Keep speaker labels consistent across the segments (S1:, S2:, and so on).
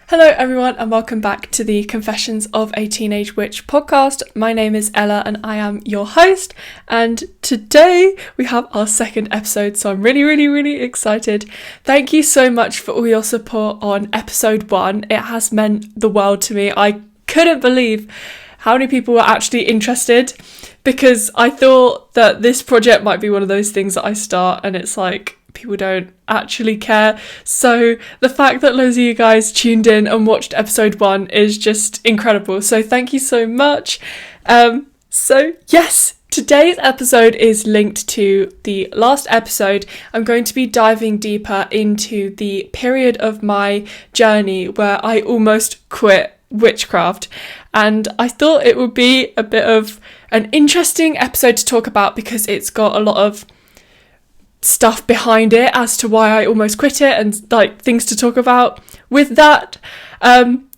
S1: Hello everyone and welcome back to the Confessions of a Teenage Witch podcast. My name is Ella and I am your host, and today we have our second episode, so I'm really excited. Thank you so much for all your support on episode 1. It has meant the world to me. I couldn't believe how many people were actually interested, because I thought that this project might be one of those things that I start and it's like people don't actually care. So the fact that loads of you guys tuned in and watched episode 1 is just incredible. So thank you so much. So yes, today's episode is linked to the last episode. I'm going to be diving deeper into the period of my journey where I almost quit witchcraft, and I thought it would be a bit of an interesting episode to talk about because it's got a lot of stuff behind it as to why I almost quit it and like things to talk about with that.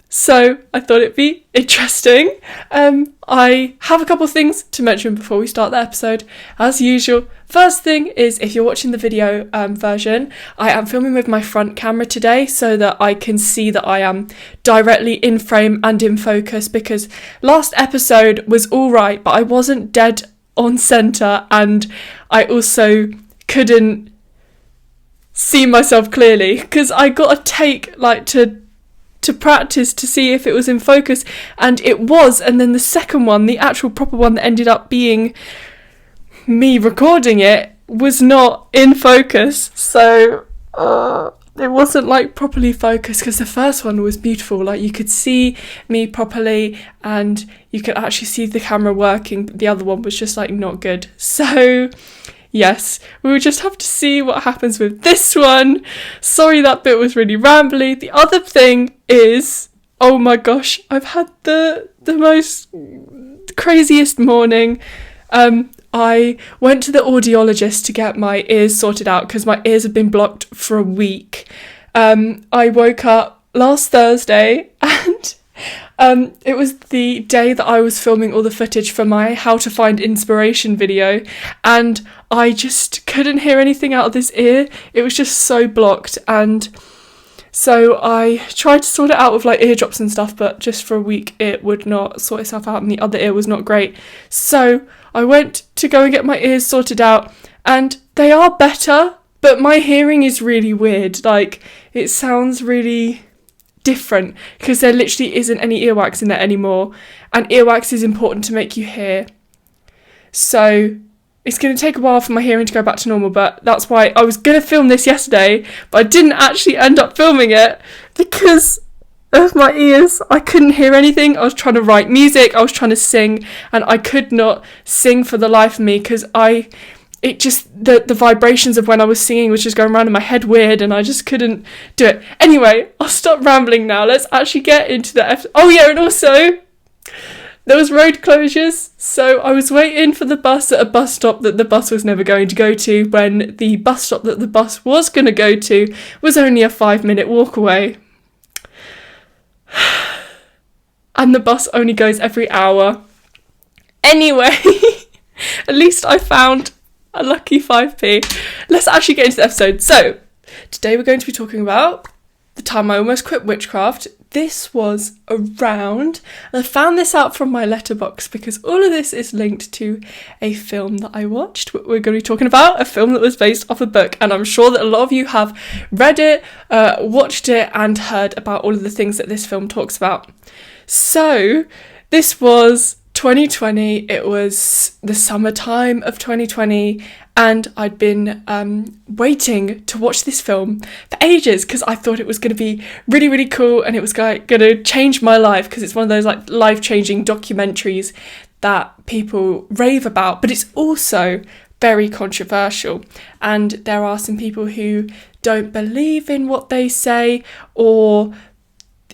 S1: So I thought it'd be interesting. I have a couple of things to mention before we start the episode. As usual, first thing is, if you're watching the video version, I am filming with my front camera today so that I can see that I am directly in frame and in focus, because last episode was all right, but I wasn't dead on center, and I also couldn't see myself clearly because I got a take like to practice to see if it was in focus, and it was. And then the second one, the actual proper one that ended up being me recording it, was not in focus, so it wasn't like properly focused, because the first one was beautiful, like you could see me properly and you could actually see the camera working, but the other one was just like not good. So yes, we will just have to see what happens with this one. Sorry, that bit was really rambly. The other thing is, oh my gosh, I've had the most craziest morning. I went to the audiologist to get my ears sorted out because my ears have been blocked for a week. I woke up last Thursday and it was the day that I was filming all the footage for my How to Find Inspiration video, and I just couldn't hear anything out of this ear. It was just so blocked, and so I tried to sort it out with like eardrops and stuff, but just for a week it would not sort itself out, and the other ear was not great. So I went to go and get my ears sorted out, and they are better, but my hearing is really weird. Like, it sounds really different because there literally isn't any earwax in there anymore, and earwax is important to make you hear. So it's going to take a while for my hearing to go back to normal, but that's why I was going to film this yesterday, but I didn't actually end up filming it because of my ears. I couldn't hear anything. I was trying to write music, I was trying to sing, and I could not sing for the life of me because the vibrations of when I was singing was just going around in my head weird, and I just couldn't do it. Anyway, I'll stop rambling now. Let's actually get into the episode. Oh yeah, and also there was road closures, so I was waiting for the bus at a bus stop that the bus was never going to go to, when the bus stop that the bus was going to go to was only a 5-minute walk away. And the bus only goes every hour. Anyway, at least I found a lucky 5p. Let's actually get into the episode. So, today we're going to be talking about the time I almost quit witchcraft. This was around, and I found this out from my letterbox because all of this is linked to a film that I watched. We're going to be talking about a film that was based off a book, and I'm sure that a lot of you have read it, watched it, and heard about all of the things that this film talks about. So, this was 2020, it was the summertime of 2020, and I'd been waiting to watch this film for ages because I thought it was going to be really cool, and it was going to change my life because it's one of those like life-changing documentaries that people rave about, but it's also very controversial, and there are some people who don't believe in what they say, or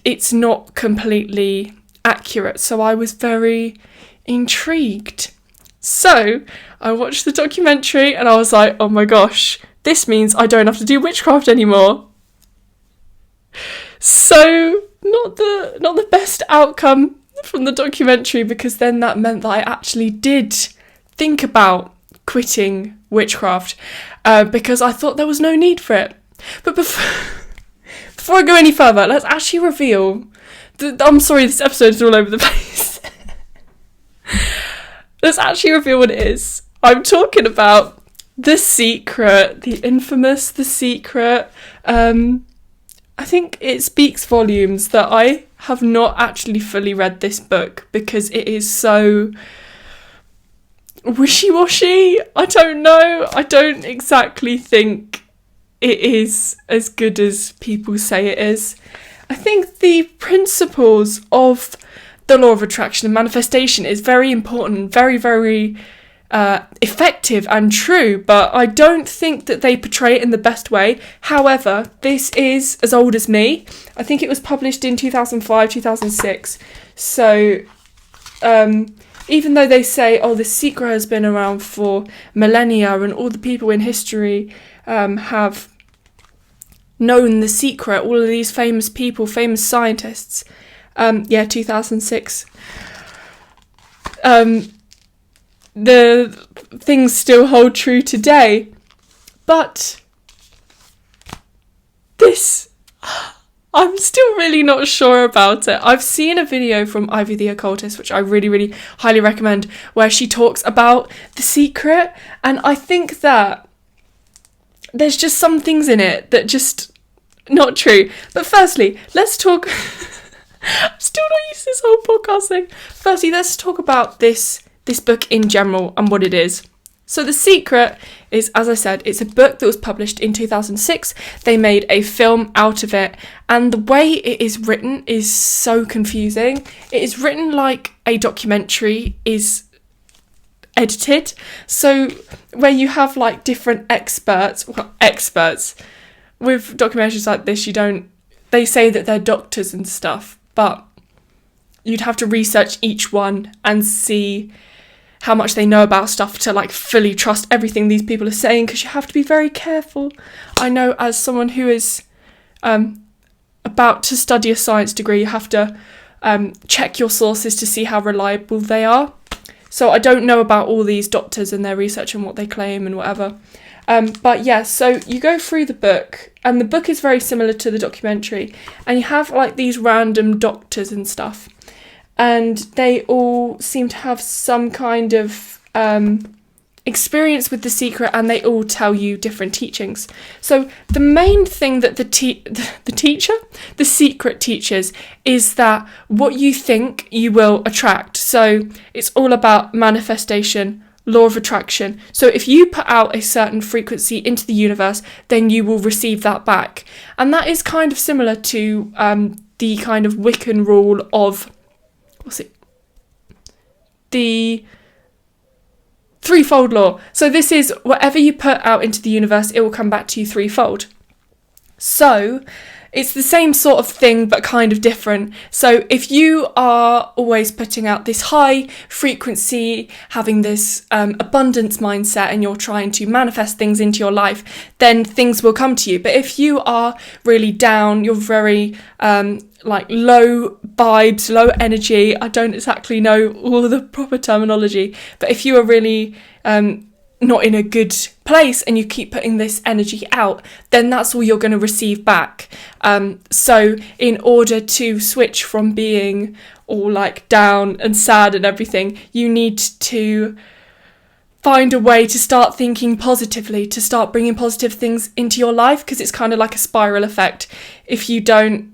S1: it's not completely accurate. So I was very intrigued. So I watched the documentary and I was like, oh my gosh, this means I don't have to do witchcraft anymore. So not the best outcome from the documentary, because then that meant that I actually did think about quitting witchcraft because I thought there was no need for it. But before I go any further, let's actually reveal. I'm sorry, this episode is all over the place. Let's actually reveal what it is. I'm talking about The Secret, the infamous The Secret. I think it speaks volumes that I have not actually fully read this book because it is so wishy-washy. I don't know. I don't exactly think it is as good as people say it is. I think the principles of the law of attraction and manifestation is very important, very, very effective and true, but I don't think that they portray it in the best way. However, this is as old as me. I think it was published in 2005, 2006. So even though they say, oh, The Secret has been around for millennia and all the people in history have known The Secret, all of these famous people, famous scientists, 2006. The things still hold true today. But this, I'm still really not sure about it. I've seen a video from Ivy the Occultist, which I really, really highly recommend, where she talks about The Secret. And I think that there's just some things in it that just not true. But firstly, let's talk... I'm still not used to this whole podcast thing. Firstly, let's talk about this book in general and what it is. So The Secret is, as I said, it's a book that was published in 2006. They made a film out of it, and the way it is written is so confusing. It is written like a documentary is edited. So where you have like different experts with documentaries like this, they say that they're doctors and stuff, but you'd have to research each one and see how much they know about stuff to like fully trust everything these people are saying, because you have to be very careful. I know, as someone who is about to study a science degree, you have to check your sources to see how reliable they are. So I don't know about all these doctors and their research and what they claim and whatever. But yeah, so you go through the book, and the book is very similar to the documentary, and you have like these random doctors and stuff, and they all seem to have some kind of experience with The Secret, and they all tell you different teachings. So the main thing that the Secret teaches is that what you think you will attract. So it's all about manifestation, law of attraction. So if you put out a certain frequency into the universe, then you will receive that back. And that is kind of similar to the kind of Wiccan rule of, the threefold law. So this is whatever you put out into the universe, it will come back to you threefold. So it's the same sort of thing, but kind of different. So if you are always putting out this high frequency, having this abundance mindset, and you're trying to manifest things into your life, then things will come to you. But if you are really down, you're very like low vibes, low energy, I don't exactly know all the proper terminology, but if you are really not in a good place and you keep putting this energy out, then that's all you're going to receive back. So in order to switch from being all like down and sad and everything, you need to find a way to start thinking positively, to start bringing positive things into your life, because it's kind of like a spiral effect. If you don't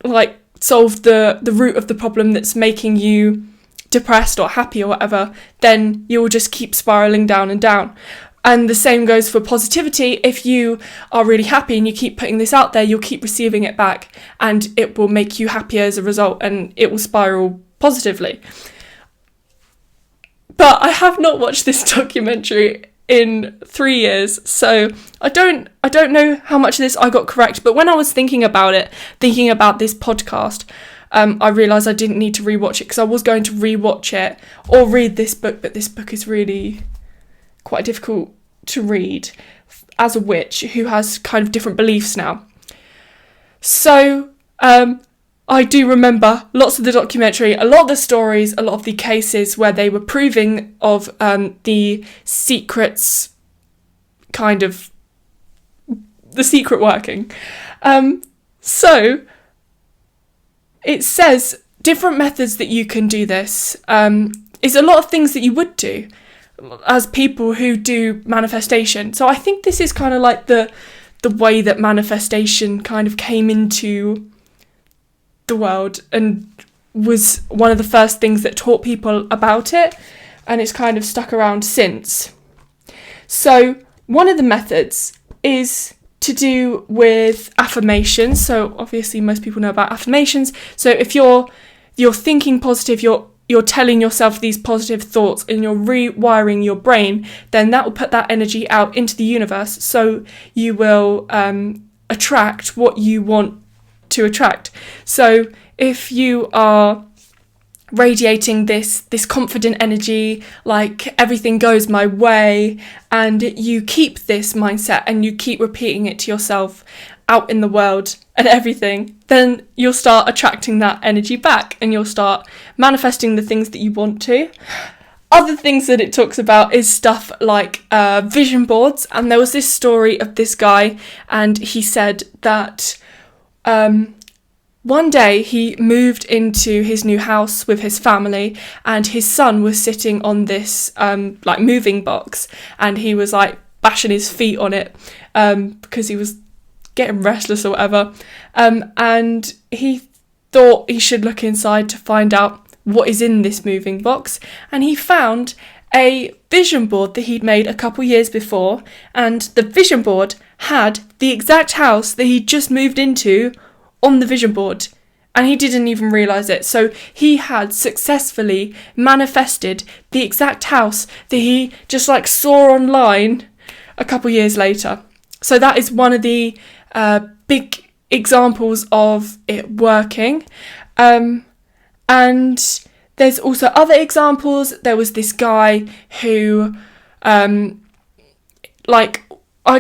S1: like solve the root of the problem that's making you depressed or happy or whatever, then you'll just keep spiraling down and down. And the same goes for positivity. If you are really happy and you keep putting this out there, you'll keep receiving it back, and it will make you happier as a result, and it will spiral positively. But I have not watched this documentary in 3 years, so I don't know how much of this I got correct. But when I was thinking about this podcast, I realised I didn't need to rewatch it, because I was going to rewatch it or read this book, but this book is really quite difficult to read as a witch who has kind of different beliefs now. So I do remember lots of the documentary, a lot of the stories, a lot of the cases where they were proving of the secrets, kind of the secret working. So it says different methods that you can do this. Is a lot of things that you would do as people who do manifestation. So I think this is kind of like the way that manifestation kind of came into the world and was one of the first things that taught people about it, and it's kind of stuck around since. So one of the methods is to do with affirmations. So obviously most people know about affirmations. So if you're thinking positive, you're telling yourself these positive thoughts and you're rewiring your brain, then that will put that energy out into the universe. So you will attract what you want to attract. So if you are radiating this confident energy, like everything goes my way, and you keep this mindset and you keep repeating it to yourself out in the world and everything, then you'll start attracting that energy back and you'll start manifesting the things that you want to. Other things that it talks about is stuff like vision boards. And there was this story of this guy, and he said that one day he moved into his new house with his family, and his son was sitting on this like moving box, and he was like bashing his feet on it because he was getting restless or whatever, and he thought he should look inside to find out what is in this moving box, and he found a vision board that he'd made a couple years before, and the vision board had the exact house that he'd just moved into on the vision board, and he didn't even realise it. So he had successfully manifested the exact house that he just like saw online a couple years later. So that is one of the big examples of it working. And there's also other examples. There was this guy who I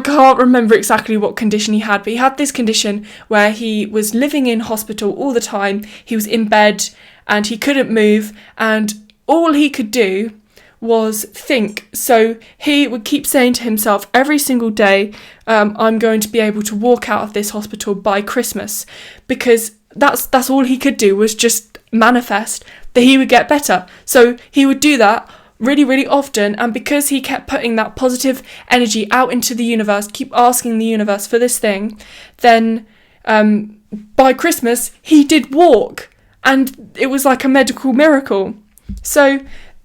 S1: can't remember exactly what condition he had, but he had this condition where he was living in hospital all the time. He was in bed and he couldn't move, and all he could do was think. So he would keep saying to himself every single day, I'm going to be able to walk out of this hospital by Christmas, because that's all he could do, was just manifest that he would get better. So he would do that really, really often, and because he kept putting that positive energy out into the universe, keep asking the universe for this thing, then by Christmas he did walk, and it was like a medical miracle. So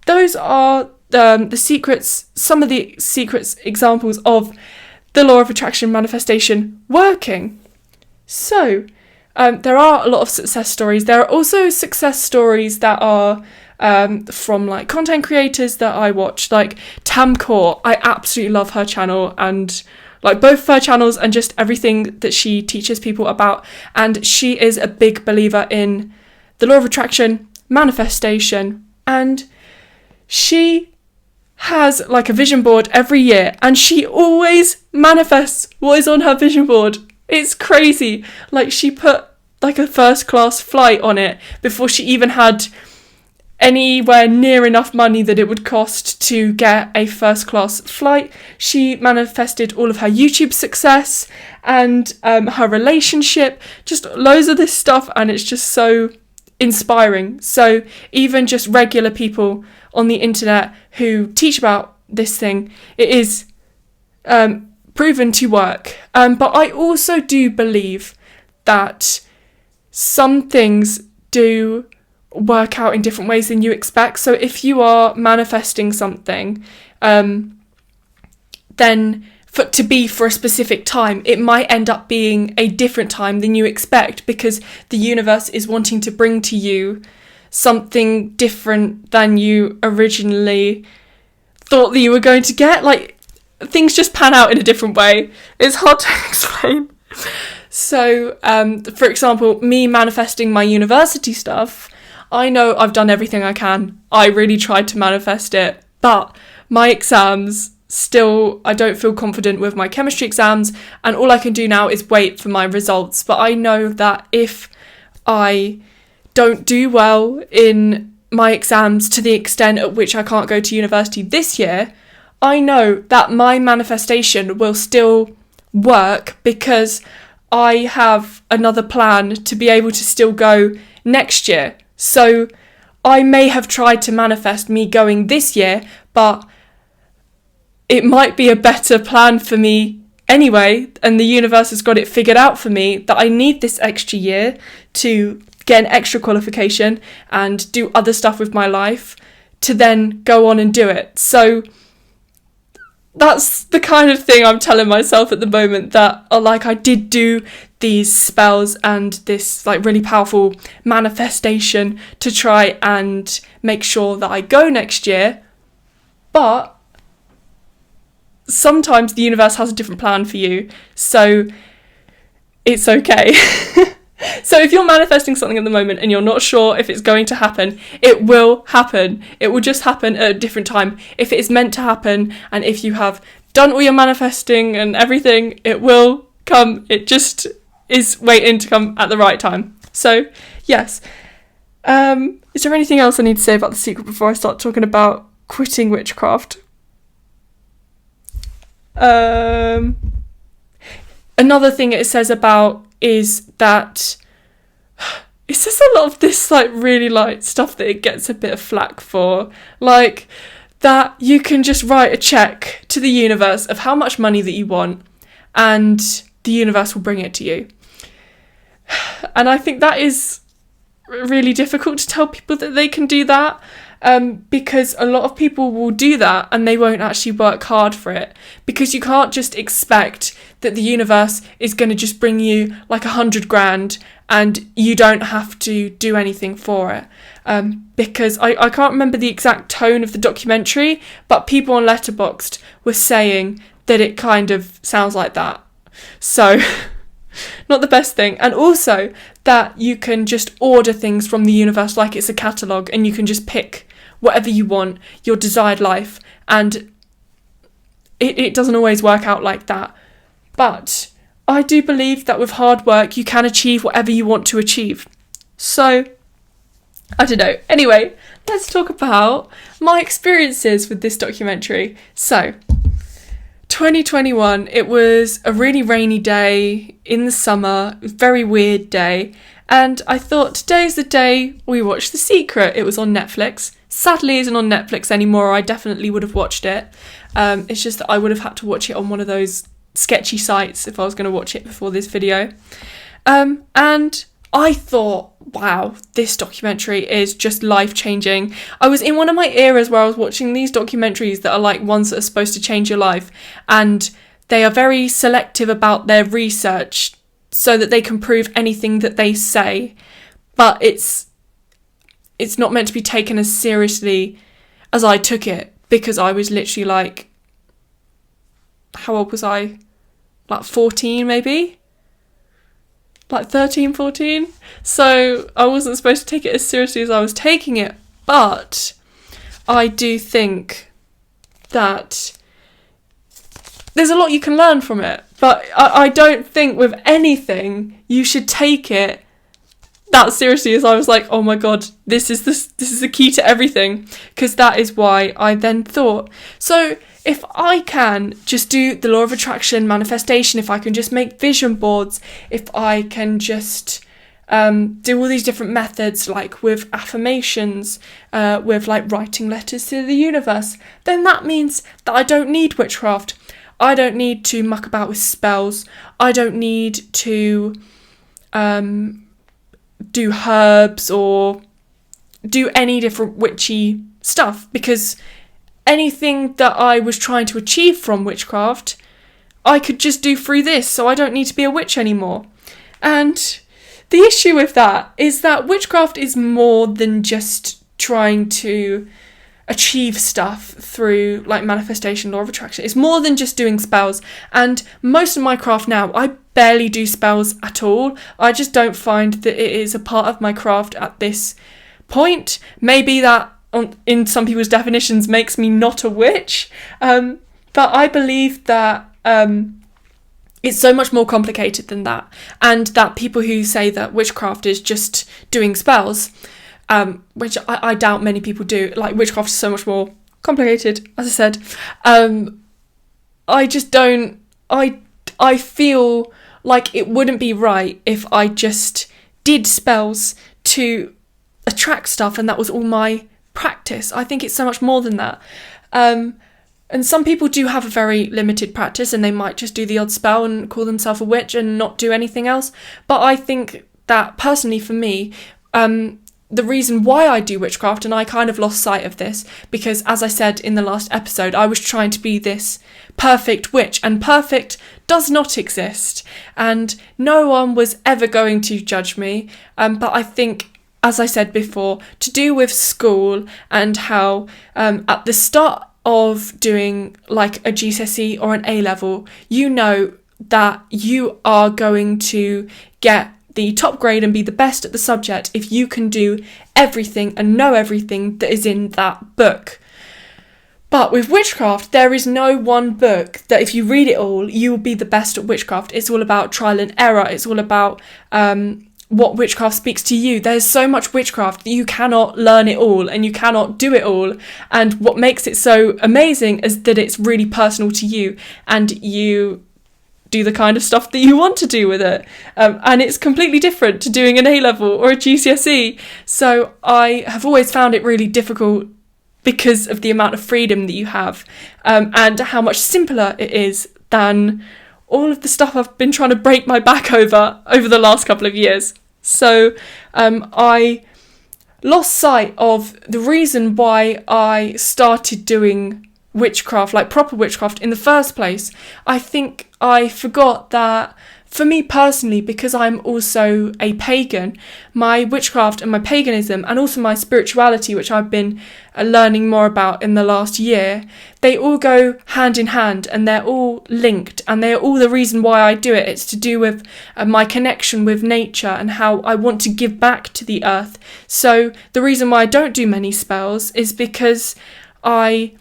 S1: those are the secrets, some of the secrets, examples of the law of attraction manifestation working. So there are a lot of success stories. There are also success stories that are from like content creators that I watch, like Tamcore. I absolutely love her channel, and like both her channels and just everything that she teaches people about. And she is a big believer in the law of attraction, manifestation, and she has like a vision board every year, and she always manifests what is on her vision board. It's crazy. Like, she put like a first class flight on it before she even had anywhere near enough money that it would cost to get a first class flight. She manifested all of her YouTube success and her relationship, just loads of this stuff, and it's just so inspiring. So even just regular people on the internet who teach about this thing, it is proven to work. But I also do believe that some things do work out in different ways than you expect. So if you are manifesting something, then to be for a specific time, it might end up being a different time than you expect, because the universe is wanting to bring to you something different than you originally thought that you were going to get. Like, things just pan out in a different way. It's hard to explain. So, for example, me manifesting my university stuff, I know I've done everything I can. I really tried to manifest it, but my exams, still, I don't feel confident with my chemistry exams, and all I can do now is wait for my results. But I know that if I don't do well in my exams to the extent at which I can't go to university this year, I know that my manifestation will still work, because I have another plan to be able to still go next year. So I may have tried to manifest me going this year, but it might be a better plan for me anyway, and the universe has got it figured out for me that I need this extra year to get an extra qualification and do other stuff with my life to then go on and do it. So that's the kind of thing I'm telling myself at the moment, that like I did do these spells and this like really powerful manifestation to try and make sure that I go next year, but sometimes the universe has a different plan for you, so it's okay. So if you're manifesting something at the moment and you're not sure if it's going to happen, it will happen. It will just happen at a different time. If it is meant to happen, and if you have done all your manifesting and everything, it will come. It just is waiting to come at the right time. So yes. Is there anything else I need to say about the secret before I start talking about quitting witchcraft? Another thing it says about is that it says a lot of this like really like stuff that it gets a bit of flack for, like that you can just write a check to the universe of how much money that you want and the universe will bring it to you. And I think that is really difficult to tell people that they can do that, because a lot of people will do that and they won't actually work hard for it, because you can't just expect that the universe is going to just bring you like 100 grand and you don't have to do anything for it. Because I can't remember the exact tone of the documentary, but people on Letterboxd were saying that it kind of sounds like that. So not the best thing. And also that you can just order things from the universe like it's a catalogue, and you can just pick whatever you want, your desired life, and it doesn't always work out like that. But I do believe that with hard work you can achieve whatever you want to achieve. So I don't know. Anyway, let's talk about my experiences with this documentary. So 2021, it was a really rainy day in the summer, a very weird day, and I thought today's the day we watch The Secret. It was on Netflix. Sadly, it isn't on Netflix anymore. I definitely would have watched it. It's just that I would have had to watch it on one of those sketchy sites if I was going to watch it before this video. And I thought, wow, this documentary is just life-changing. I was in one of my eras where I was watching these documentaries that are like ones that are supposed to change your life, and they are very selective about their research so that they can prove anything that they say, but it's not meant to be taken as seriously as I took it, because I was literally like, how old was I? Like 14 maybe? Like 13, 14. So I wasn't supposed to take it as seriously as I was taking it. But I do think that there's a lot you can learn from it. But I don't think with anything you should take it that seriously, as I was like, oh my god, this is the key to everything. Because that is why I then thought, so if I can just do the law of attraction, manifestation, if I can just make vision boards, if I can just do all these different methods, like with affirmations, with like writing letters to the universe, then that means that I don't need witchcraft. I don't need to muck about with spells. I don't need to do herbs or do any different witchy stuff, because anything that I was trying to achieve from witchcraft, I could just do through this, so I don't need to be a witch anymore. And the issue with that is that witchcraft is more than just trying to achieve stuff through like manifestation, law of attraction. It's more than just doing spells, and most of my craft now, I barely do spells at all. I just don't find that it is a part of my craft at this point. Maybe that in some people's definitions makes me not a witch, but I believe that it's so much more complicated than that, and that people who say that witchcraft is just doing spells, which I doubt many people do, like witchcraft is so much more complicated, as I said. I just don't, I feel like it wouldn't be right if I just did spells to attract stuff and that was all my practice. I think it's so much more than that. And some people do have a very limited practice and they might just do the odd spell and call themselves a witch and not do anything else. But I think that personally for me, the reason why I do witchcraft, and I kind of lost sight of this because, as I said in the last episode, I was trying to be this perfect witch, and perfect does not exist, and no one was ever going to judge me. But I think, as I said before, to do with school and how at the start of doing like a GCSE or an A-level, you know that you are going to get the top grade and be the best at the subject if you can do everything and know everything that is in that book. But with witchcraft, there is no one book that if you read it all, you will be the best at witchcraft. It's all about trial and error. It's all about what witchcraft speaks to you. There's so much witchcraft that you cannot learn it all and you cannot do it all. And what makes it so amazing is that it's really personal to you and you do the kind of stuff that you want to do with it. And it's completely different to doing an A-level or a GCSE. So I have always found it really difficult because of the amount of freedom that you have and how much simpler it is than all of the stuff I've been trying to break my back over the last couple of years. So I lost sight of the reason why I started doing witchcraft, like proper witchcraft in the first place. I think I forgot that for me personally, because I'm also a pagan, my witchcraft and my paganism and also my spirituality, which I've been learning more about in the last year, they all go hand in hand and they're all linked and they're all the reason why I do it. It's to do with my connection with nature and how I want to give back to the earth. So the reason why I don't do many spells is because I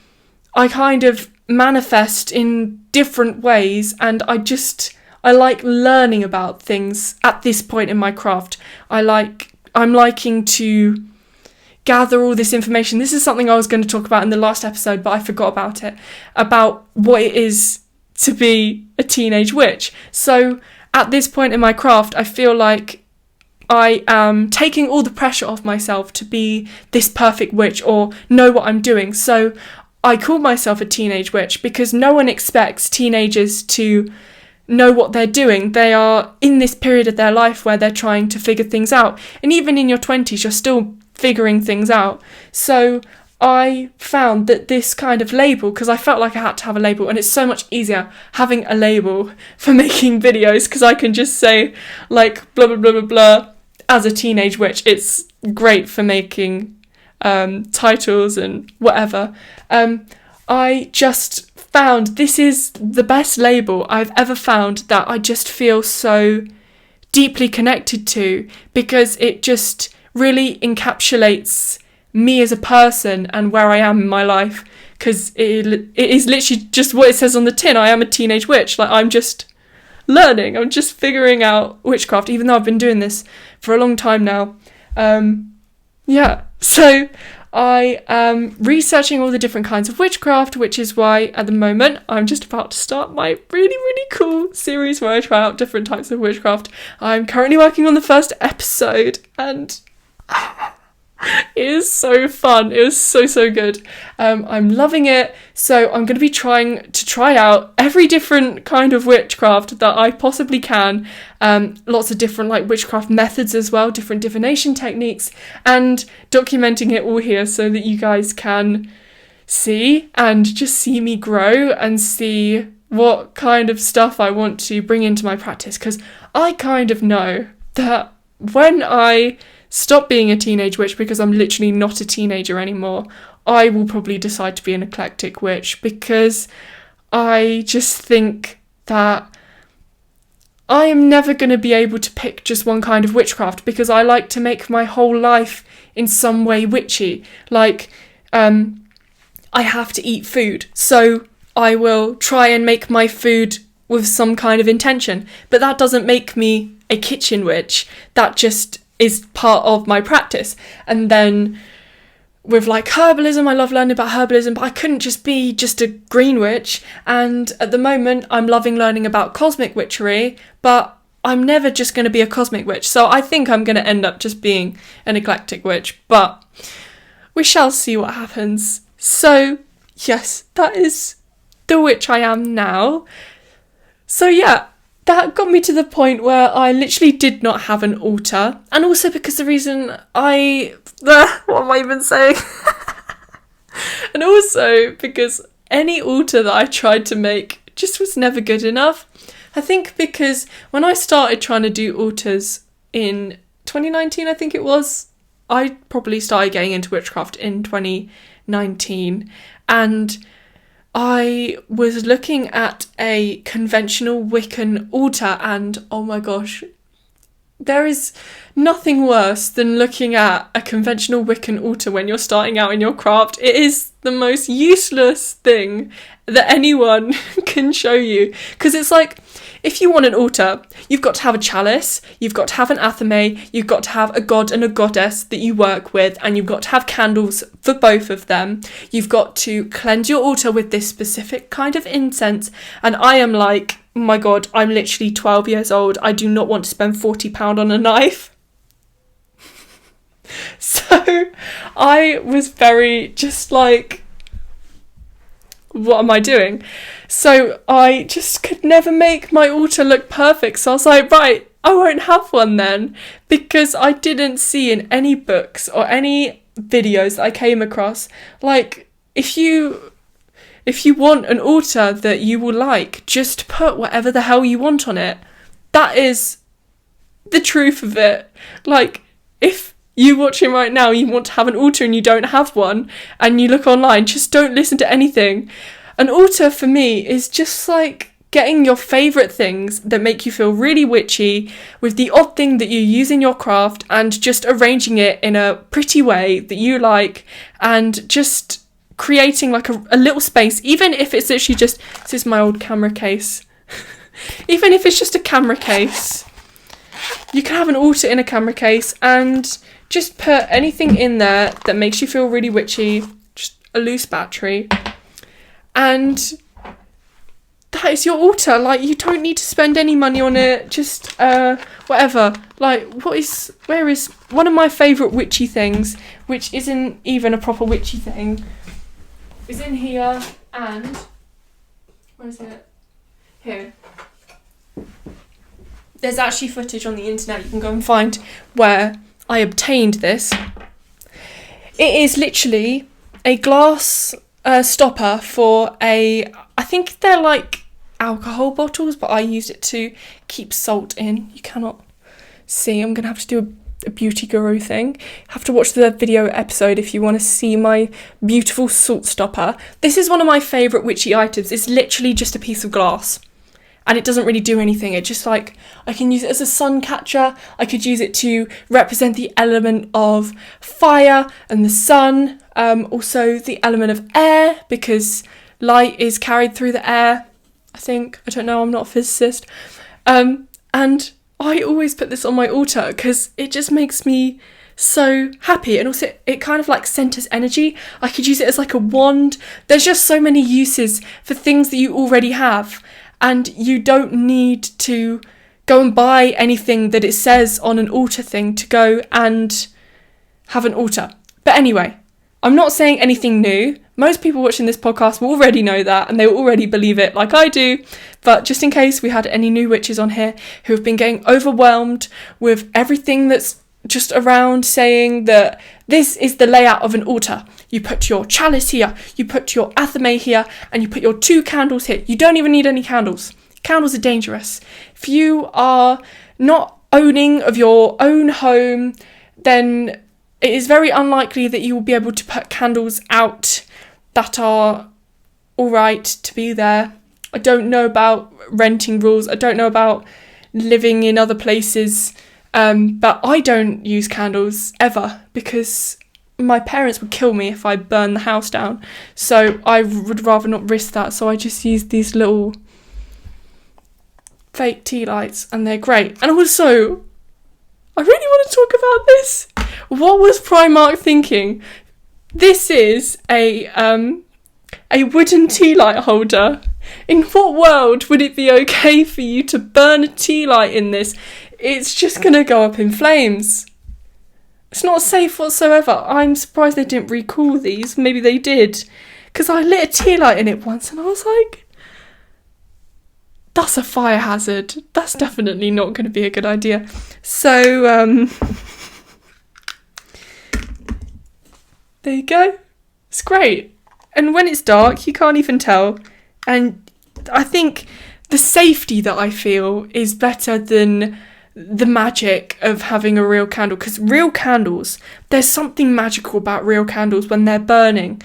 S1: kind of manifest in different ways and I like learning about things at this point in my craft. I'm liking to gather all this information. This is something I was going to talk about in the last episode, but I forgot about it, about what it is to be a teenage witch. So at this point in my craft, I feel like I am taking all the pressure off myself to be this perfect witch or know what I'm doing. So I call myself a teenage witch because no one expects teenagers to know what they're doing. They are in this period of their life where they're trying to figure things out. And even in your 20s, you're still figuring things out. So I found that this kind of label, because I felt like I had to have a label, and it's so much easier having a label for making videos because I can just say like blah, blah, blah, blah, blah as a teenage witch. It's great for making titles and whatever. I just found this is the best label I've ever found that I just feel so deeply connected to, because it just really encapsulates me as a person and where I am in my life, because it is literally just what it says on the tin. I am a teenage witch. Like, I'm just learning, I'm just figuring out witchcraft, even though I've been doing this for a long time now. So I am researching all the different kinds of witchcraft, which is why at the moment I'm just about to start my really, really cool series where I try out different types of witchcraft. I'm currently working on the first episode and it is so fun. It was so good. I'm loving it. So I'm going to be trying to try out every different kind of witchcraft that I possibly can. Lots of different like witchcraft methods as well, different divination techniques, and documenting it all here so that you guys can see and just see me grow and see what kind of stuff I want to bring into my practice. Because I kind of know that when I stop being a teenage witch, because I'm literally not a teenager anymore, I will probably decide to be an eclectic witch, because I just think that I am never going to be able to pick just one kind of witchcraft, because I like to make my whole life in some way witchy. Like, I have to eat food, so I will try and make my food with some kind of intention, but that doesn't make me a kitchen witch. That just is part of my practice. And then with like herbalism. I love learning about herbalism, but I couldn't just be just a green witch. And at the moment, I'm loving learning about cosmic witchery, but I'm never just going to be a cosmic witch. So I think I'm going to end up just being an eclectic witch, but we shall see what happens. So yes, that is the witch I am now. So yeah, that got me to the point where I literally did not have an altar. And also because the reason what am I even saying? And also because any altar that I tried to make just was never good enough. I think because when I started trying to do altars in 2019, I think it was, I probably started getting into witchcraft in 2019, and I was looking at a conventional Wiccan altar, and oh my gosh, there is nothing worse than looking at a conventional Wiccan altar when you're starting out in your craft. It is the most useless thing that anyone can show you, because it's like, if you want an altar, you've got to have a chalice, you've got to have an athame, you've got to have a god and a goddess that you work with, and you've got to have candles for both of them. You've got to cleanse your altar with this specific kind of incense, and I am like, oh my god, I'm literally 12 years old. I do not want to spend £40 on a knife. So I was very just like, what am I doing? So I just could never make my altar look perfect. So I was like, right, I won't have one then, because I didn't see in any books or any videos that I came across, like, if you want an altar that you will like, just put whatever the hell you want on it. That is the truth of it. Like, if you watching right now, you want to have an altar and you don't have one, and you look online, just don't listen to anything. An altar for me is just like getting your favourite things that make you feel really witchy, with the odd thing that you use in your craft, and just arranging it in a pretty way that you like, and just creating like a little space, even if it's literally just, this is my old camera case, even if it's just a camera case, you can have an altar in a camera case and just put anything in there that makes you feel really witchy, just a loose battery, and that is your altar. Like, you don't need to spend any money on it, just whatever. Like, where is one of my favourite witchy things, which isn't even a proper witchy thing, is in here, and where is it? Here. There's actually footage on the internet you can go and find where I obtained this. It is literally a glass stopper for I think they're like alcohol bottles, but I used it to keep salt in. You cannot see, I'm going to have to do a beauty guru thing. Have to watch the video episode if you want to see my beautiful salt stopper. This is one of my favourite witchy items. It's literally just a piece of glass, and it doesn't really do anything. It just, like, I can use it as a sun catcher. I could use it to represent the element of fire and the sun. Also the element of air, because light is carried through the air, I think. I don't know, I'm not a physicist. And I always put this on my altar because it just makes me so happy, and also it kind of like centers energy. I could use it as like a wand. There's just so many uses for things that you already have, and you don't need to go and buy anything that it says on an altar thing to go and have an altar. But anyway, I'm not saying anything new. Most people watching this podcast will already know that, and they will already believe it like I do. But just in case we had any new witches on here who have been getting overwhelmed with everything that's just around, saying that this is the layout of an altar. You put your chalice here, you put your athame here, and you put your 2 candles here. You don't even need any candles. Candles are dangerous. If you are not owning of your own home, then it is very unlikely that you will be able to put candles out that are alright to be there. I don't know about renting rules. I don't know about living in other places. But I don't use candles ever, because my parents would kill me if I burn the house down. So I would rather not risk that. So I just use these little fake tea lights, and they're great. And also, I really want to talk about this. What was Primark thinking? this is a wooden tea light holder. In what world would it be okay for you to burn a tea light in this? It's just going to go up in flames. It's not safe whatsoever. I'm surprised they didn't recall these. Maybe they did. Because I lit a tea light in it once and I was like, that's a fire hazard. That's definitely not going to be a good idea. So, there you go. It's great. And when it's dark, you can't even tell. And I think the safety that I feel is better than the magic of having a real candle. Because real candles, there's something magical about real candles when they're burning.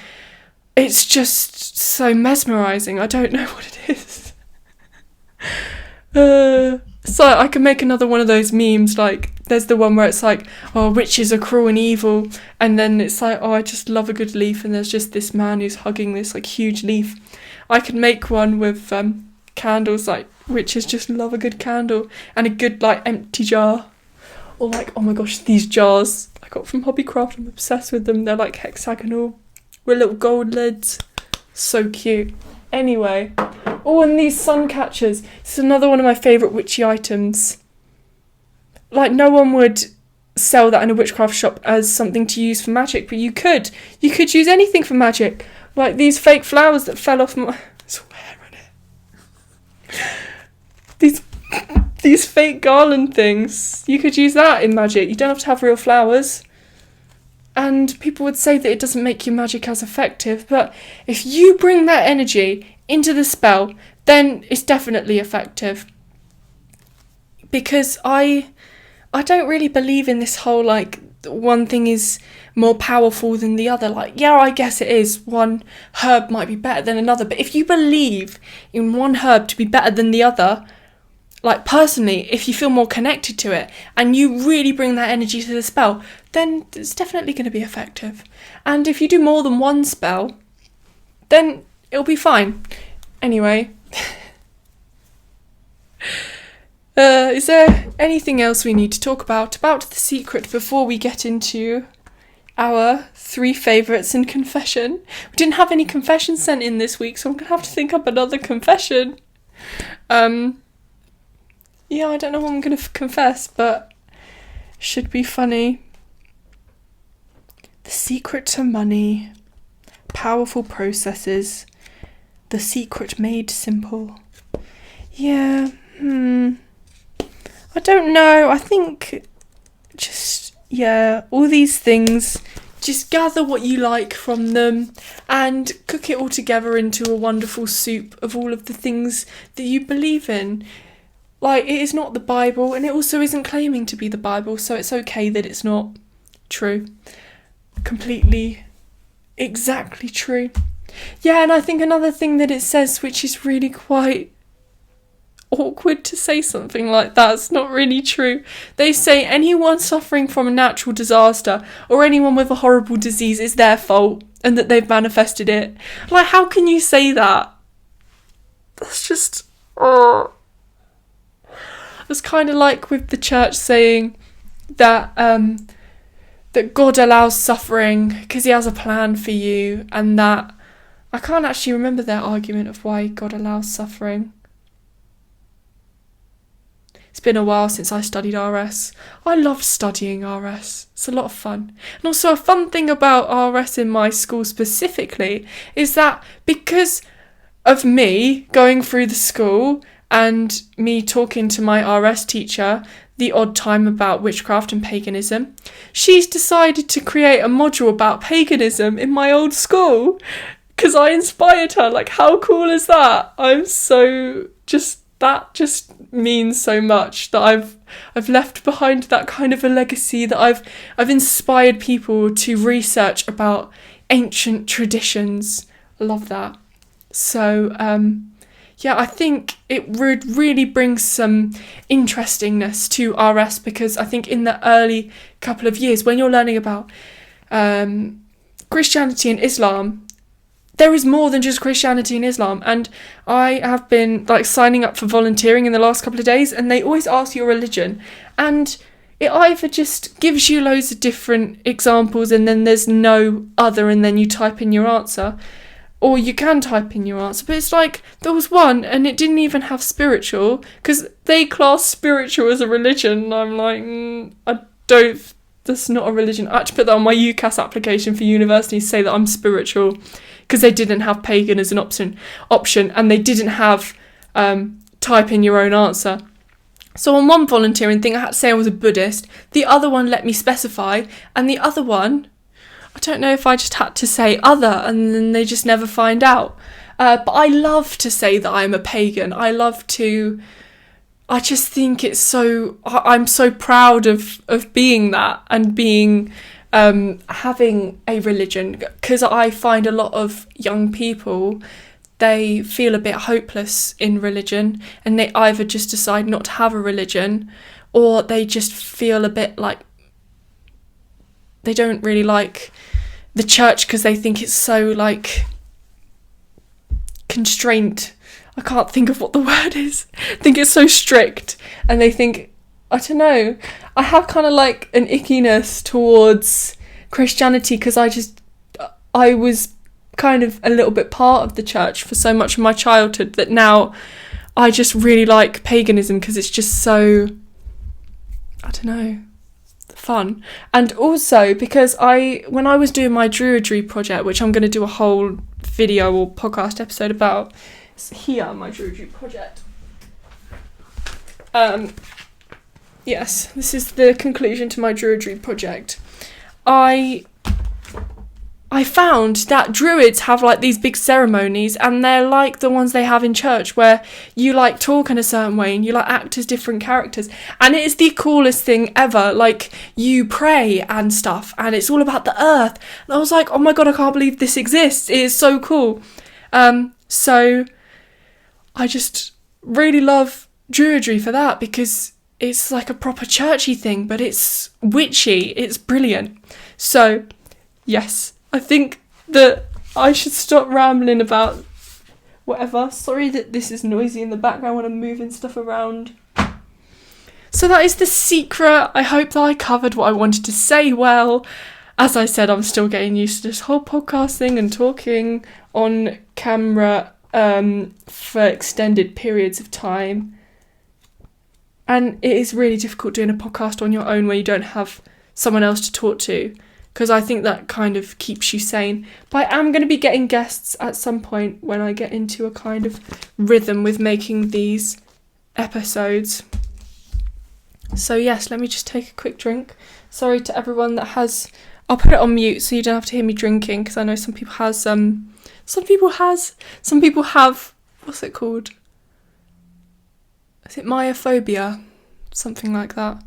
S1: It's just so mesmerising. I don't know what it is. So I can make another one of those memes, like there's the one where it's like, oh, witches are cruel and evil, and then it's like, oh, I just love a good leaf, and there's just this man who's hugging this like huge leaf. I could make one with candles, like witches just love a good candle and a good like empty jar, or like, oh my gosh, these jars I got from Hobbycraft, I'm obsessed with them. They're like hexagonal with little gold lids, so cute. Anyway, oh, and these sun catchers. This is another one of my favourite witchy items. Like, no one would sell that in a witchcraft shop as something to use for magic, but you could. You could use anything for magic. Like these fake flowers that fell off my... There's all hair in it. These fake garland things. You could use that in magic. You don't have to have real flowers. And people would say that it doesn't make your magic as effective, but if you bring that energy into the spell, then it's definitely effective. Because I don't really believe in this whole, like, one thing is more powerful than the other. Like, yeah, I guess it is. One herb might be better than another, but if you believe in one herb to be better than the other, like, personally, if you feel more connected to it and you really bring that energy to the spell, then it's definitely going to be effective. And if you do more than one spell, then it'll be fine. Anyway, is there anything else we need to talk about the secret before we get into our 3 favourites in confession? We didn't have any confessions sent in this week, so I'm going to have to think up another confession. Yeah, I don't know what I'm going to confess, but should be funny. The secret to money. Powerful processes. The secret made simple. Yeah, I don't know. I think just, yeah, all these things, just gather what you like from them and cook it all together into a wonderful soup of all of the things that you believe in. Like, it is not the Bible, and it also isn't claiming to be the Bible, so it's okay that it's not true. Completely, exactly true. Yeah, and I think another thing that it says, which is really quite awkward to say something like that, it's not really true. They say anyone suffering from a natural disaster or anyone with a horrible disease is their fault and that they've manifested it. Like, how can you say that? That's just... It's kind of like with the church saying that that God allows suffering because he has a plan for you, and that I can't actually remember their argument of why God allows suffering. It's been a while since I studied RS. I loved studying RS. It's a lot of fun. And also a fun thing about RS in my school specifically is that because of me going through the school and me talking to my RS teacher the odd time about witchcraft and paganism, she's decided to create a module about paganism in my old school because I inspired her. Like, how cool is that? That just means so much that I've left behind that kind of a legacy, that I've inspired people to research about ancient traditions. I love that. So yeah, I think it would really bring some interestingness to RS, because I think in the early couple of years when you're learning about Christianity and Islam, there is more than just Christianity and Islam. And I have been like signing up for volunteering in the last couple of days, and they always ask your religion. And it either just gives you loads of different examples and then there's no other and then you type in your answer, or you can type in your answer. But it's like, there was one and it didn't even have spiritual, because they class spiritual as a religion, and I'm like, that's not a religion. I had to put that on my UCAS application for university to say that I'm spiritual, because they didn't have pagan as an option, and they didn't have type in your own answer. So on one volunteering thing I had to say I was a Buddhist, the other one let me specify, and the other one, I don't know if I just had to say other and then they just never find out. But I love to say that I'm a pagan. I just think it's so, I'm so proud of being that and being, having a religion, because I find a lot of young people, they feel a bit hopeless in religion and they either just decide not to have a religion, or they just feel a bit like they don't really like the church because they think it's so like constraint. I can't think of what the word is. I think it's so strict, and they think, I don't know, I have kind of like an ickiness towards Christianity because I was kind of a little bit part of the church for so much of my childhood that now I just really like paganism because it's just so, I don't know, fun. And also because when I was doing my druidry project, which I'm going to do a whole video or podcast episode about, it's here, my druidry project. Yes, this is the conclusion to my druidry project. I found that druids have like these big ceremonies, and they're like the ones they have in church where you like talk in a certain way and you like act as different characters, and it is the coolest thing ever. Like you pray and stuff and it's all about the earth, and I was like, oh my god, I can't believe this exists. It is so cool. So I just really love druidry for that, because it's like a proper churchy thing, but it's witchy. It's brilliant. So yes, I think that I should stop rambling about whatever. Sorry that this is noisy in the background when I'm moving stuff around. So that is the secret. I hope that I covered what I wanted to say well. As I said, I'm still getting used to this whole podcast thing and talking on camera for extended periods of time. And it is really difficult doing a podcast on your own where you don't have someone else to talk to, because I think that kind of keeps you sane. But I am going to be getting guests at some point when I get into a kind of rhythm with making these episodes. So yes, let me just take a quick drink. Sorry to everyone that has... I'll put it on mute so you don't have to hear me drinking, because I know some people have, what's it called? Is it myophobia? Something like that.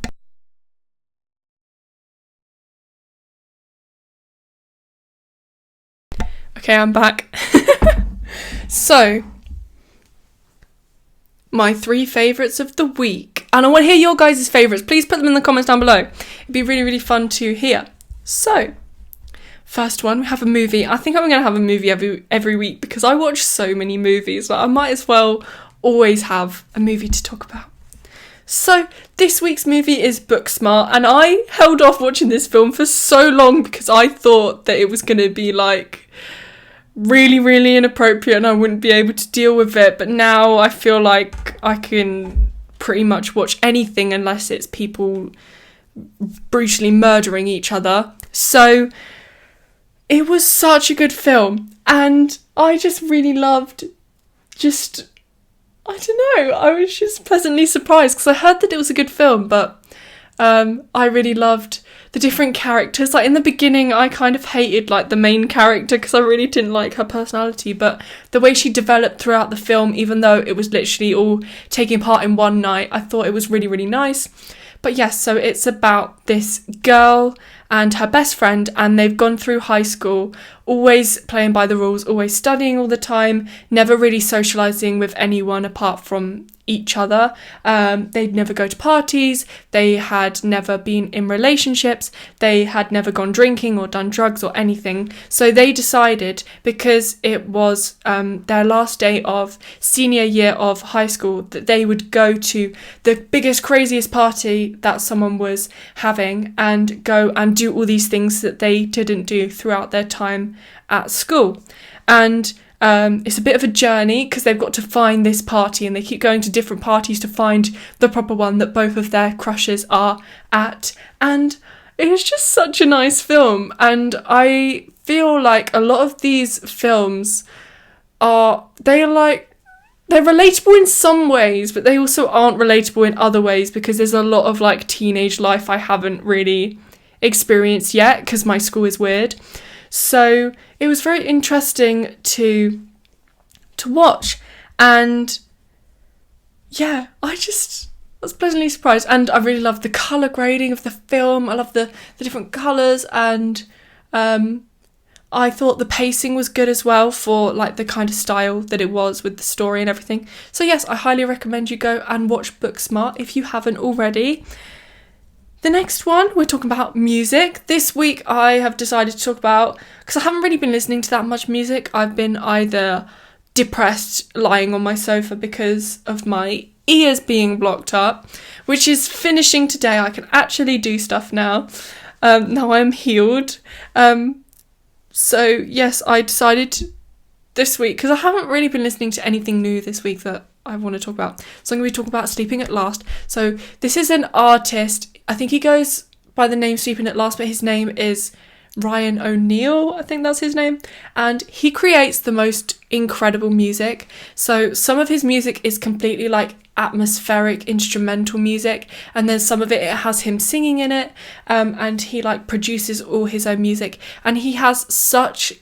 S1: Okay, I'm back. So, my 3 favourites of the week. And I want to hear your guys' favourites. Please put them in the comments down below. It'd be really, really fun to hear. So, first one, we have a movie. I think I'm going to have a movie every week, because I watch so many movies. But I might as well always have a movie to talk about. So, this week's movie is Booksmart, and I held off watching this film for so long because I thought that it was going to be like really, really inappropriate and I wouldn't be able to deal with it. But now I feel like I can pretty much watch anything unless it's people brutally murdering each other. So, it was such a good film, and I just really loved I don't know, I was just pleasantly surprised because I heard that it was a good film, but I really loved the different characters. Like in the beginning, I kind of hated like the main character because I really didn't like her personality, but the way she developed throughout the film, even though it was literally all taking part in one night, I thought it was really, really nice. But yes, so it's about this girl and her best friend, and they've gone through high school always playing by the rules, always studying all the time, never really socialising with anyone apart from each other. They'd never go to parties, they had never been in relationships, they had never gone drinking or done drugs or anything. So they decided, because it was their last day of senior year of high school, that they would go to the biggest, craziest party that someone was having and go and do all these things that they didn't do throughout their time at school. And it's a bit of a journey because they've got to find this party, and they keep going to different parties to find the proper one that both of their crushes are at. And it's just such a nice film, and I feel like a lot of these films they're relatable in some ways, but they also aren't relatable in other ways, because there's a lot of like teenage life I haven't really experienced yet because my school is weird. So it was very interesting to watch, and yeah, I just was pleasantly surprised. And I really loved the colour grading of the film. I love the different colours, and I thought the pacing was good as well for like the kind of style that it was with the story and everything. So yes, I highly recommend you go and watch Booksmart if you haven't already. The next one, we're talking about music. This week I have decided to talk about, because I haven't really been listening to that much music. I've been either depressed lying on my sofa because of my ears being blocked up, which is finishing today. I can actually do stuff now. Now I'm healed. So yes, I decided this week, because I haven't really been listening to anything new this week that I want to talk about. So I'm going to be talking about Sleeping at Last. So this is an artist. I think he goes by the name Sleeping at Last, but his name is Ryan O'Neill, I think that's his name. And he creates the most incredible music. So some of his music is completely like atmospheric instrumental music, and then some of it has him singing in it, and he like produces all his own music, and he has such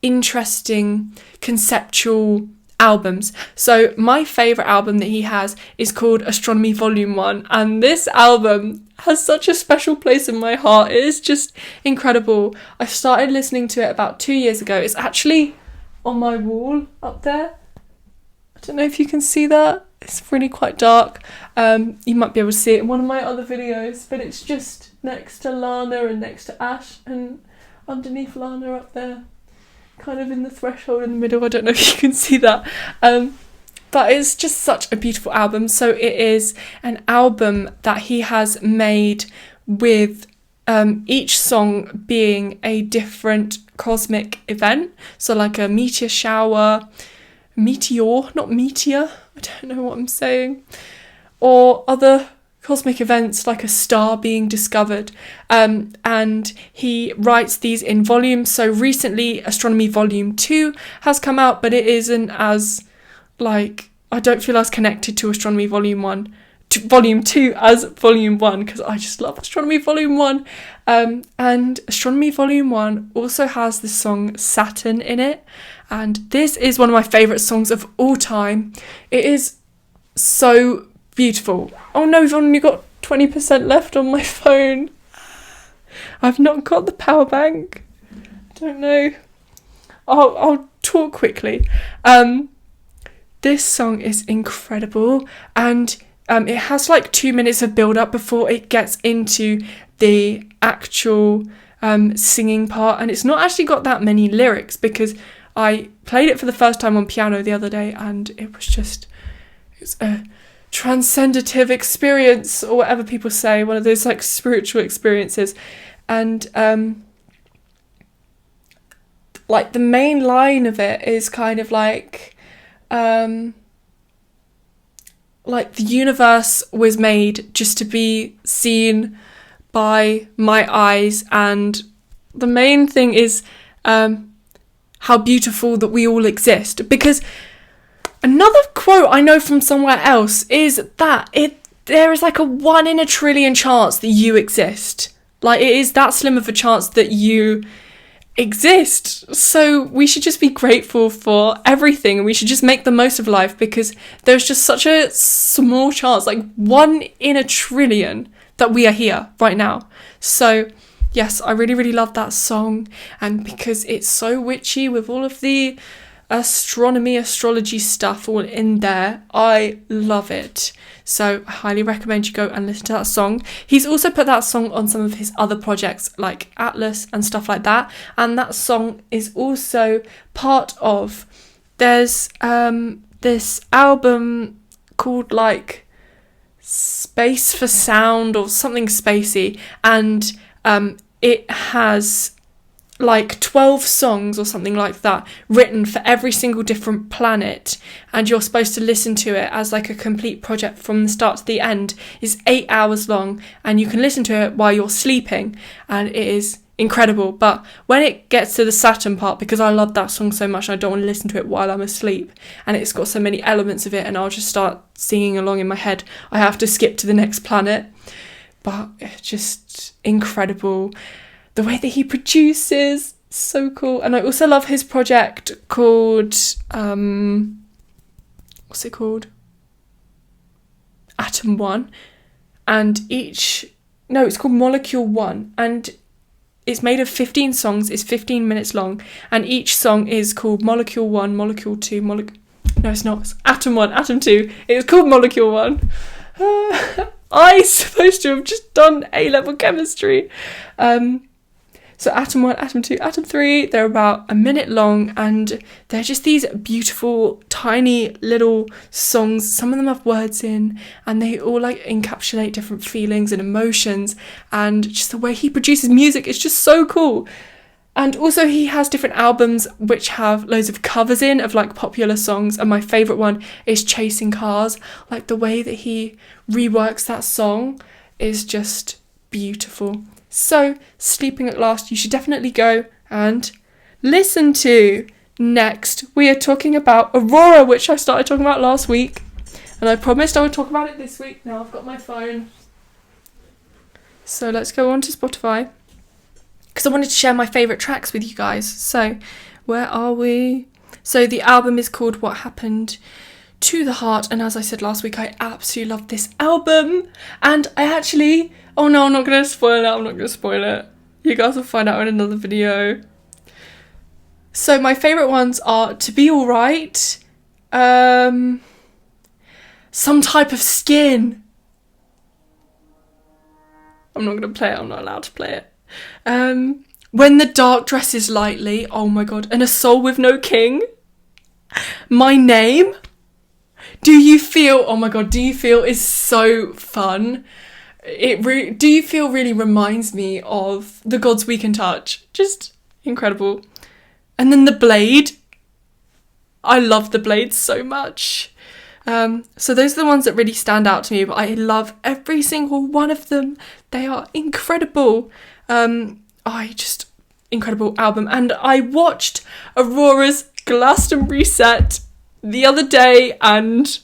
S1: interesting conceptual albums. So my favourite album that he has is called Astronomy Volume 1, and this album has such a special place in my heart. It is just incredible. I started listening to it about 2 years ago. It's actually on my wall up there. I don't know if you can see that. It's really quite dark. You might be able to see it in one of my other videos, but it's just next to Lana and next to Ash, and underneath Lana up there, kind of in the threshold in the middle. I don't know if you can see that. But it's just such a beautiful album. So it is an album that he has made with each song being a different cosmic event. So like a meteor shower, not meteor, I don't know what I'm saying, or other cosmic events like a star being discovered, and he writes these in volumes. So recently Astronomy Volume 2 has come out, but it isn't as like, I don't feel as connected to Astronomy Volume 2 as Volume 1, because I just love Astronomy Volume 1. And Astronomy Volume 1 also has the song Saturn in it, and this is one of my favourite songs of all time. It is so beautiful. Oh no, we've only got 20% left on my phone. I've not got the power bank. Don't know. I'll talk quickly. This song is incredible, and it has like 2 minutes of build up before it gets into the actual singing part, and it's not actually got that many lyrics, because I played it for the first time on piano the other day, and it's a transcendative experience, or whatever people say, one of those like spiritual experiences. And like the main line of it is kind of like the universe was made just to be seen by my eyes, and the main thing is how beautiful that we all exist. Because another quote I know from somewhere else is that there is like a 1 in a trillion chance that you exist. Like, it is that slim of a chance that you exist. So we should just be grateful for everything, and we should just make the most of life, because there's just such a small chance, like 1 in a trillion, that we are here right now. So yes, I really, really love that song. And because it's so witchy with all of the astrology stuff all in there, I love it. So I highly recommend you go and listen to that song. He's also put that song on some of his other projects like Atlas and stuff like that, and that song is also part of, there's this album called like Space for Sound or something spacey, and it has like 12 songs or something like that written for every single different planet, and you're supposed to listen to it as like a complete project from the start to the end. It's 8 hours long, and you can listen to it while you're sleeping, and it is incredible. But when it gets to the Saturn part, because I love that song so much, I don't want to listen to it while I'm asleep, and it's got so many elements of it and I'll just start singing along in my head, I have to skip to the next planet. But it's just incredible. The way that he produces, so cool. And I also love his project called, what's it called? Atom 1. And it's called Molecule 1. And it's made of 15 songs. It's 15 minutes long. And each song is called Molecule 1, Molecule 2, no, it's not. It's Atom 1, Atom 2. It's called Molecule 1. I'm supposed to have just done A-level chemistry. So Atom 1, Atom 2, Atom 3, they're about a minute long, and they're just these beautiful, tiny little songs. Some of them have words in, and they all like encapsulate different feelings and emotions, and just the way he produces music is just so cool. And also he has different albums which have loads of covers in of like popular songs, and my favourite one is Chasing Cars. Like the way that he reworks that song is just beautiful. So, Sleeping at Last, you should definitely go and listen to. Next, we are talking about Aurora, which I started talking about last week, and I promised I would talk about it this week. Now I've got my phone. So let's go on to Spotify, because I wanted to share my favourite tracks with you guys. So, where are we? So the album is called What Happened to the Heart, and as I said last week, I absolutely loved this album, and I actually... Oh no, I'm not going to spoil it. You guys will find out in another video. So my favourite ones are To Be Alright, Some Type of Skin. I'm not going to play it, I'm not allowed to play it. When the Dark Dresses Lightly, oh my god, and A Soul with No King. My Name. Do You Feel, oh my god, Do You Feel is so fun. Do You Feel really reminds me of The Gods We Can Touch. Just incredible. And then The Blade. I love The Blade so much. So those are the ones that really stand out to me, but I love every single one of them. They are incredible. Incredible album. And I watched Aurora's Glastonbury set the other day, and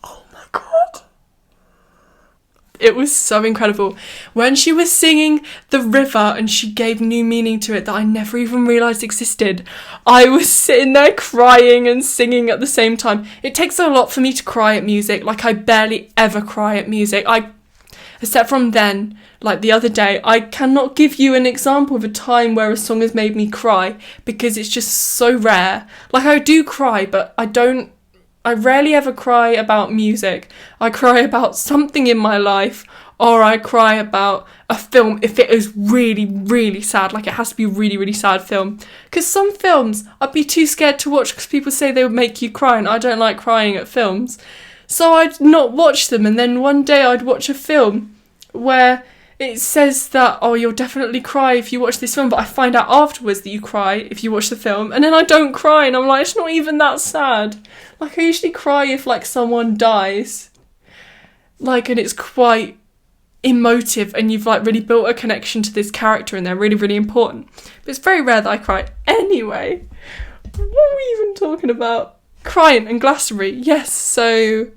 S1: oh my god, it was so incredible. When she was singing The River and she gave new meaning to it that I never even realised existed, I was sitting there crying and singing at the same time. It takes a lot for me to cry at music. Like, I barely ever cry at music. Except from then, like the other day, I cannot give you an example of a time where a song has made me cry, because it's just so rare. Like, I do cry, but I rarely ever cry about music. I cry about something in my life, or I cry about a film if it is really, really sad. Like, it has to be a really, really sad film. Because some films I'd be too scared to watch because people say they would make you cry, and I don't like crying at films. So I'd not watch them, and then one day I'd watch a film where it says that, oh, you'll definitely cry if you watch this film, but I find out afterwards that you cry if you watch the film, and then I don't cry, and I'm like, it's not even that sad. Like, I usually cry if, like, someone dies. Like, and it's quite emotive, and you've, like, really built a connection to this character, and they're really, really important. But it's very rare that I cry. Anyway, what are we even talking about? Crying and Glastonbury. Yes, so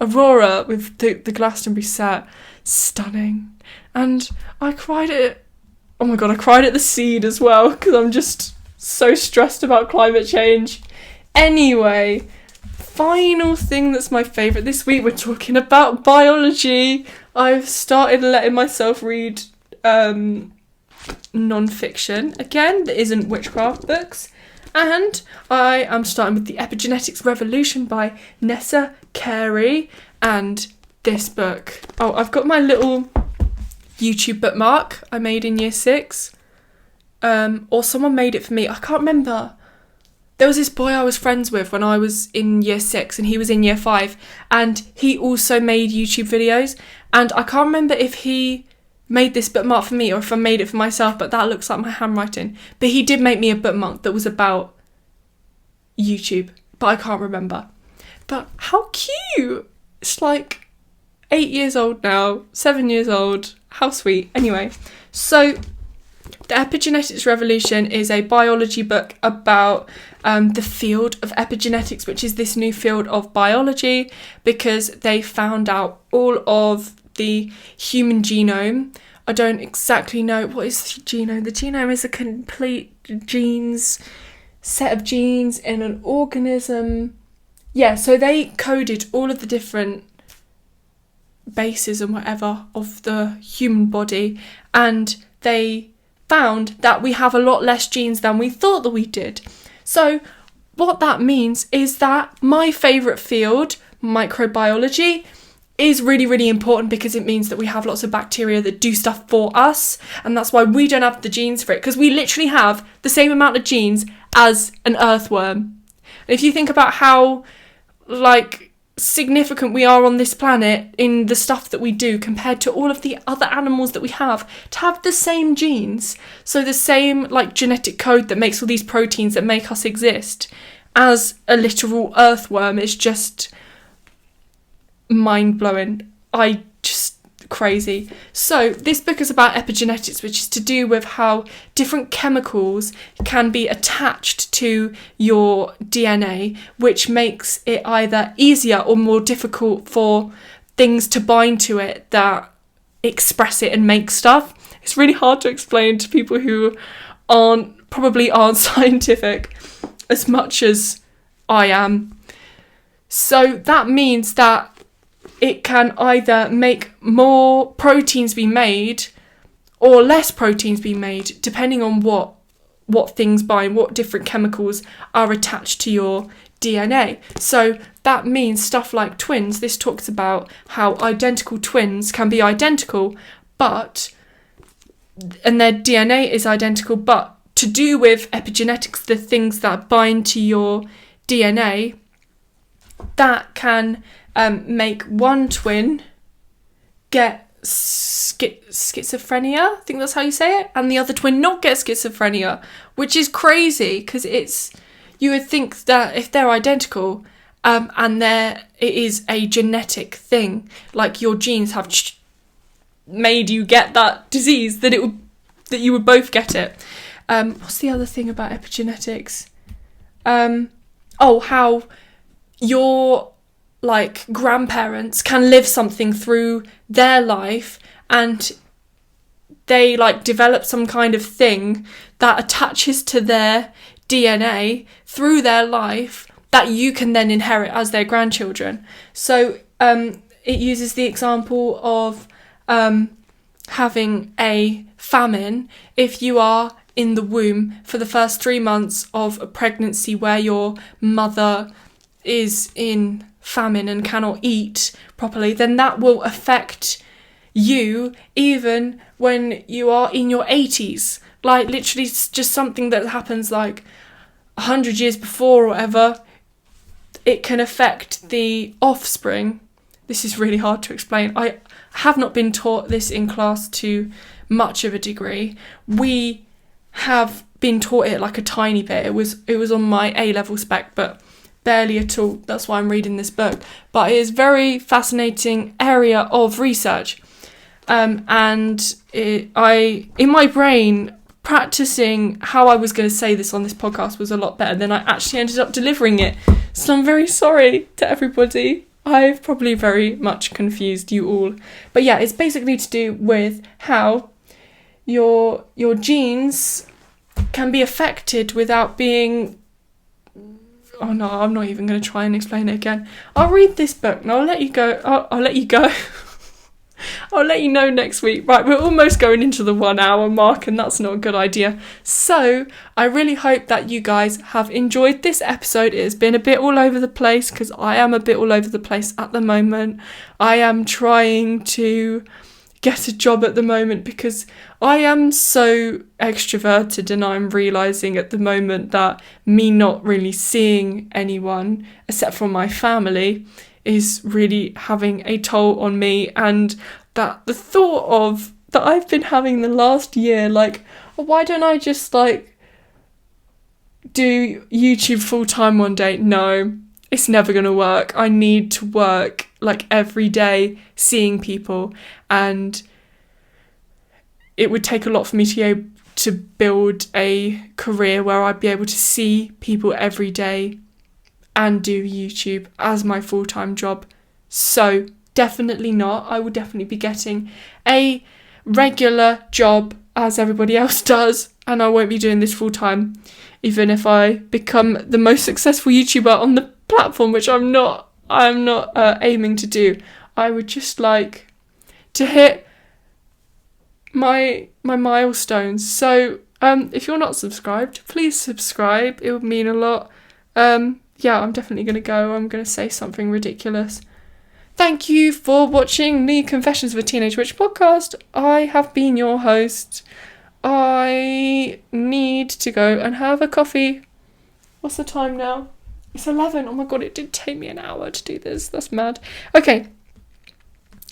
S1: Aurora with the Glastonbury set, stunning. And I cried at the Seed as well, because I'm just so stressed about climate change. Anyway, final thing that's my favourite this week, we're talking about biology. I've started letting myself read non-fiction, again, that isn't witchcraft books. And I am starting with The Epigenetics Revolution by Nessa Carey. And this book, I've got my little YouTube bookmark I made in year 6. Or someone made it for me. I can't remember. There was this boy I was friends with when I was in year 6 and he was in year 5. And he also made YouTube videos. And I can't remember if he made this bookmark for me or if I made it for myself, but that looks like my handwriting. But he did make me a bookmark that was about YouTube, but I can't remember. But how cute! It's like 8 years old now, 7 years old. How sweet. Anyway, so The Epigenetics Revolution is a biology book about the field of epigenetics, which is this new field of biology, because they found out all of the human genome. I don't exactly know what is the genome. The genome is a complete set of genes in an organism. Yeah, so they coded all of the different bases and whatever of the human body, and they found that we have a lot less genes than we thought that we did. So what that means is that my favourite field, microbiology, is really, really important because it means that we have lots of bacteria that do stuff for us, and that's why we don't have the genes for it, because we literally have the same amount of genes as an earthworm. And if you think about how significant we are on this planet in the stuff that we do compared to all of the other animals that we have, to have the same genes, so the same genetic code that makes all these proteins that make us exist as a literal earthworm is just mind-blowing. Crazy. So this book is about epigenetics, which is to do with how different chemicals can be attached to your DNA, which makes it either easier or more difficult for things to bind to it that express it and make stuff. It's really hard to explain to people who probably aren't scientific as much as I am. So that means that it can either make more proteins be made or less proteins be made, depending on what things bind, what different chemicals are attached to your DNA. So that means stuff like twins. This talks about how identical twins can be identical, and their DNA is identical, but to do with epigenetics, the things that bind to your DNA, that can make one twin get schizophrenia, I think that's how you say it, and the other twin not get schizophrenia, which is crazy because you would think that if they're identical and it is a genetic thing, like your genes have made you get that disease, that you would both get it. What's the other thing about epigenetics? How your grandparents can live something through their life and they develop some kind of thing that attaches to their DNA through their life that you can then inherit as their grandchildren. So it uses the example of having a famine. If you are in the womb for the first 3 months of a pregnancy where your mother is in famine and cannot eat properly, then that will affect you even when you are in your 80s. Literally, it's just something that happens 100 years before or whatever. It can affect the offspring. This is really hard to explain. I have not been taught this in class to much of a degree. We have been taught it a tiny bit. It was on my A-level spec, but barely at all. That's why I'm reading this book. But it is a very fascinating area of research. In my brain, practicing how I was going to say this on this podcast was a lot better than I actually ended up delivering it. So I'm very sorry to everybody. I've probably very much confused you all. But yeah, it's basically to do with how your genes can be affected without being... Oh no, I'm not even going to try and explain it again. I'll read this book and I'll let you go. I'll let you go. I'll let you know next week. Right, we're almost going into the 1 hour mark, and that's not a good idea. So I really hope that you guys have enjoyed this episode. It has been a bit all over the place because I am a bit all over the place at the moment. I am trying to get a job at the moment because I am so extroverted, and I'm realising at the moment that me not really seeing anyone except for my family is really having a toll on me, and that the thought of that I've been having the last year, like, why don't I just like do YouTube full time one day? No, it's never going to work. I need to work like every day seeing people, and it would take a lot for me to be able to build a career where I'd be able to see people every day and do YouTube as my full-time job. So definitely not. I will definitely be getting a regular job as everybody else does, and I won't be doing this full-time, even if I become the most successful YouTuber on the platform, which I'm not aiming to do. I would just like to hit my milestones. So if you're not subscribed, please subscribe. It would mean a lot. Yeah, I'm definitely going to go. I'm going to say something ridiculous. Thank you for watching the Confessions of a Teenage Witch podcast. I have been your host. I need to go and have a coffee. What's the time now? It's 11. Oh my god, it did take me an hour to do this. That's mad. Okay.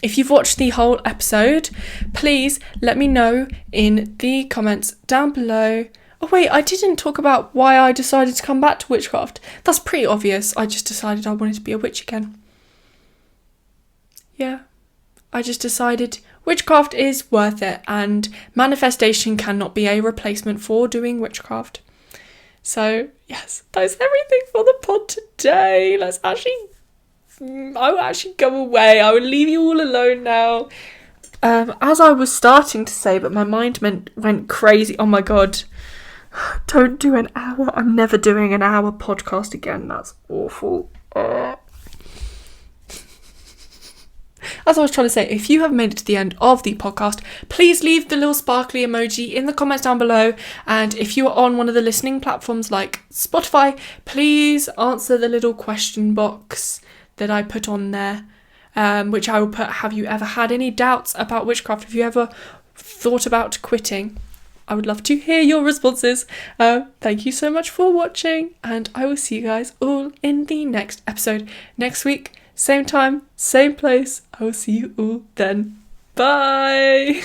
S1: If you've watched the whole episode, please let me know in the comments down below. Oh wait, I didn't talk about why I decided to come back to witchcraft. That's pretty obvious. I just decided I wanted to be a witch again. Yeah, I just decided witchcraft is worth it, and manifestation cannot be a replacement for doing witchcraft. So yes, that's everything for the pod today. I will actually go away. I will leave you all alone now. As I was starting to say, but my mind went crazy. Oh my god. Don't do an hour. I'm never doing an hour podcast again. That's awful. As I was trying to say, if you have made it to the end of the podcast, please leave the little sparkly emoji in the comments down below. And if you are on one of the listening platforms like Spotify, please answer the little question box that I put on there, which I will put, have you ever had any doubts about witchcraft? Have you ever thought about quitting? I would love to hear your responses. Thank you so much for watching, and I will see you guys all in the next episode next week. Same time, same place. I will see you all then. Bye!